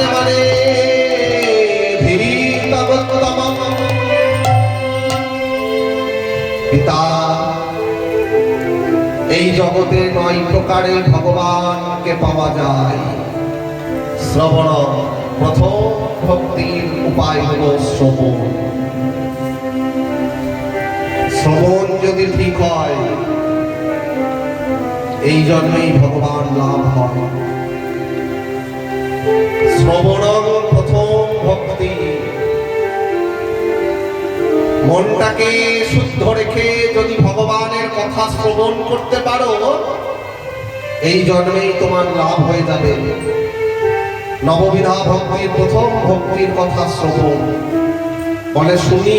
মানে মানে ধীরিতমোত্তমম। পিতা, এই জগতে 9 প্রকারে ভগবানকে পাওয়া যায়। শ্রবণ, প্রথম ভক্তির উপায় হল শ্রবণ। শ্রবণ যদি ঠিক হয়, এই জন্মেই ভগবান লাভ হয়। শ্রবণ প্রথম ভক্তি। মনটাকে শুদ্ধ রেখে যদি ভগবানের কথা শ্রবণ করতে পারো, এই জন্মেই তোমার লাভ হয়ে যাবে। নববিধা ভক্তির প্রথম ভক্তির কথা শ্রবণ। বলে শুনি,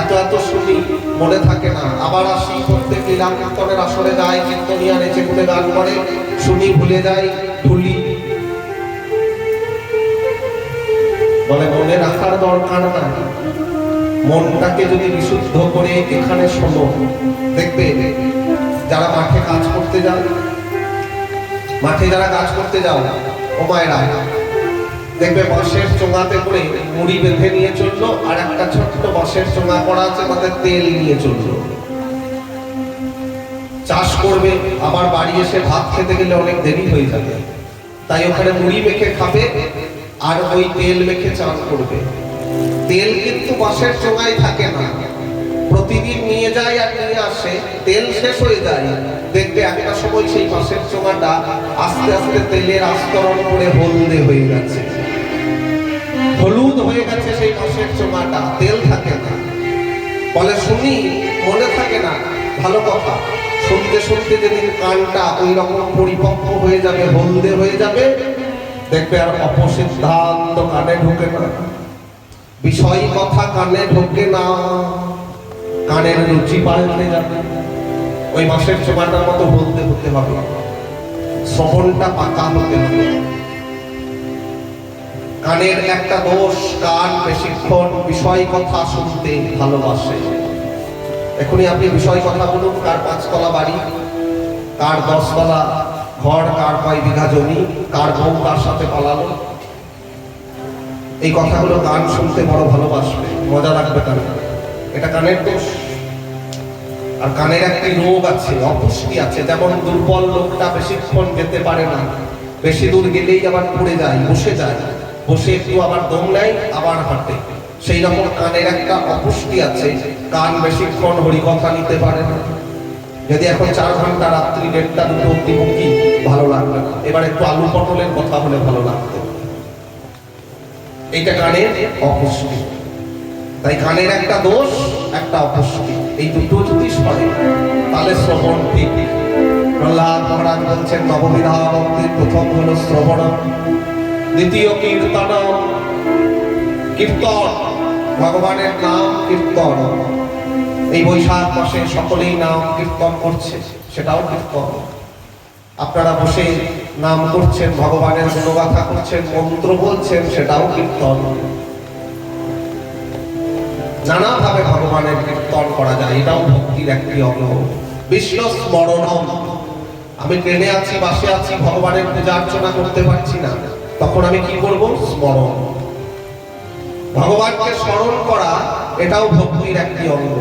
এত এত শুনি, মনে থাকে না। আবার আসি, প্রত্যেক লীলা কীর্তনের আসরে যায়, কীর্তনিয়া নেচে গুনে গান করে, শুনি, ভুলে যাই, ভুলি। বলে মনে রাখার দরকার নাই। মনটাকে যদি বিশুদ্ধ করে এখানে শোনো, দেখবে যারা মাঠে কাজ করতে যাও, মাঠে যারা কাজ করতে যাও, ও মায়েরা, দেখবে বাঁশের চোঙাতে করে মুড়ি বেঁধে নিয়ে চললো, আর একটা ছোট্ট বাঁশের চোঙা করা আছে, তাতে তেল নিয়ে চললো। চাষ করবে, আবার বাড়ি এসে ভাত খেতে গেলে অনেক দেরি হয়ে যাবে, তাই ওখানে মুড়ি মেখে খাবে আর ওই তেল মেখে চান করবে। তেল কিন্তু বাঁশের চোঙায় থাকে না, প্রতিদিন নিয়ে যায় আর নিয়ে আসে, তেল শেষ হয়ে যায়। দেখবে একটা সময় সেই বাঁশের চোঙাটা আস্তে আস্তে তেলের আস্তরণ করে হলদে হয়ে গেছে, হলুদ হয়ে গেছে সেই বাঁশের চোঙাটা, তেল থাকে না। বলে শুনি, মনে থাকে না, ভালো কথা। শুনতে শুনতে যেদিন কানটা ওই রকম পরিপক্ক হয়ে যাবে, হলদে হয়ে যাবে, দেখবে আর অপসিদ্ধান্ত কানে ঢুকে না, বিষয় কথা কানে ঢোকে না, কানের রুচি পাল্টে যাবে। ওই বাঁশের চোঙাটার মতো বলতে হতে হবে, শ্রবণটা পাকা হতে হবে। কানের একটা দোষ, কান বেশিক্ষণ বিষয় কথা শুনতে ভালোবাসে। এখনই আপনি বিষয় কথা বলুন, কার 5 তলা বাড়ি, কার 10 তলা ঘর, কার কয় বিঘা জমি, কার বউ কার সাথে পালালো, এই কথাগুলো গান শুনতে বড় ভালোবাসবে, মজা লাগবে কানে। এটা কানের দোষ। আর কানের একটি রোগ আছে, অপুষ্টি আছে। যেমন দুর্বল লোকটা বেশিক্ষণ যেতে পারে না, বেশি দূর গেলেই আবার পড়ে যায়, বসে যায়, বসে একটু আবার দম নেয়, আবার হাঁটে। সেই রকম কানের একটা অপুষ্টি আছে, কান বেশিক্ষণ হরিকথা নিতে পারে না। যদি এখন 4 ঘন্টা রাত্রি 1:30 2 অব্দি বকি, ভালো লাগবে না। এবার একটু আলু পটলের কথা হলে ভালো লাগতো। এইটা কানের অপুষ্টি। তাই কানের একটা দোষ, একটা অপুষ্টি, এই দুটো যদি সরে, তাহলে শ্রবণ ঠিক। প্রহ্লাদ মহারাজ বলছেন, নববিধা ভক্তির প্রথম হলো শ্রবণ, দ্বিতীয় কীর্তন। কীর্তন, ভগবানের নাম কীর্তন। এই বৈশাখ মাসে সকলেই নাম কীর্তন করছে, সেটাও কীর্তন। আপনারা বসে নাম করছেন, ভগবানের গুণগাথা করছেন, মন্ত্র বলছেন, সেটাও কীর্তন। নানাভাবে ভগবানের কীর্তন করা যায়, এটাও ভক্তির একটি অঙ্গ। বিষ্ণু স্মরণম। আমি ট্রেনে আছি, বাসে আছি, ভগবানের পূজা অর্চনা করতে পারছি না, তখন আমি কি করব? স্মরণ। ভগবানকে স্মরণ করা, এটাও ভক্তির একটি অঙ্গ।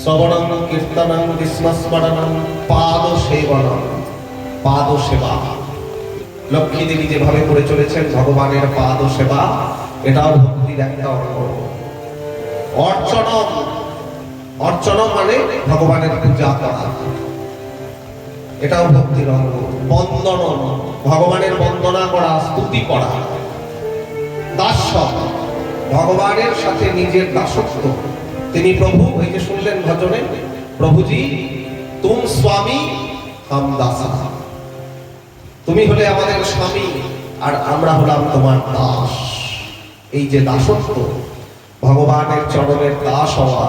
শ্রবণং কীর্তনং বিষ্ণুস্মরণং পাদ সেবনং। পাদ সেবা, লক্ষ্মী দেবী যেভাবে করে চলেছেন ভগবানের পাদ সেবা, এটাও ভক্তির একটা অঙ্গ। অর্চনম। অর্চনম মানে ভগবানের পূজা করা, এটাও ভক্তির অঙ্গ। বন্দনম, ভগবানের বন্দনা করা, স্তুতি করা। দাস্য, ভগবানের সাথে নিজের দাসত্ব। তিনি প্রভু, এই যে শুনলেন ভজনে, প্রভুজি তুম স্বামী হাম দাসা। তুমি হলে আমাদের স্বামী আর আমরা হলাম তোমার দাস। এই যে দাসত্ব, ভগবানের চরণের দাস হওয়া,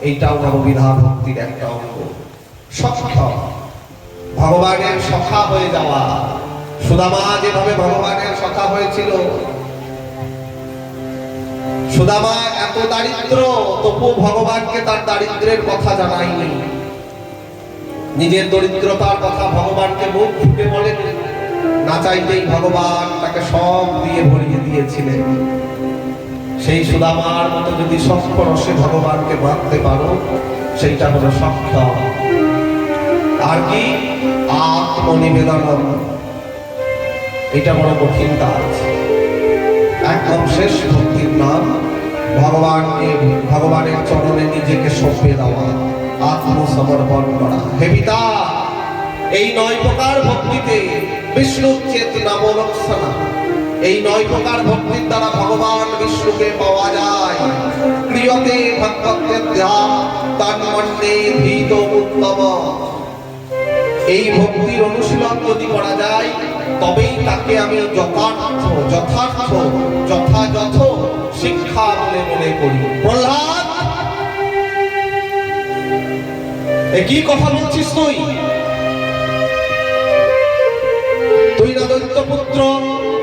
এইটাও নববিধা ভক্তির একটা অঙ্গ। সখ্য, ভগবানের সখা হয়ে যাওয়া। সুদামা যেভাবে ভগবানের সখা হয়েছিল, সুদামা এত দারিদ্র, তবু ভগবানকে তার দারিদ্রের কথা জানায়নি, নিজের দরিদ্রতার কথা ভগবানকে মুখ ফুটে বলেন। না চাইতেই ভগবান তাকে সব দিয়ে ভরিয়ে দিয়েছিলেন। সেই সুদামার মতো যদি সক্ষরসে ভগবানকে মানতে পারো, সেইটা হলো সক্ষম। আর কি আত্মনিবেদন, এটা বড় কঠিন কাজ। একদম শেষ ভক্তির নাম ভগবানকে, ভগবানের চরণে নিজেকে সঁপে দেওয়া, আত্মসমর্পণ করা। হে পিতা, এই 9 প্রকার ভক্তিতে বিষ্ণু চেতনা লক্ষণা, এই 9 প্রকার ভক্তির দ্বারা ভগবান বিষ্ণুকে পাওয়া যায়। প্রিয়তে ভক্তের ধ্যান তন্মন্যে ধীত উত্তম। এই ভক্তির অনুশীলন যদি করা যায়, তবেই তাকে আমি যথাযথ শিক্ষা বলে মনে করি। প্রহ্লাদ, একই কথা বলছিস তুই? তুই না দৈত্যপুত্র,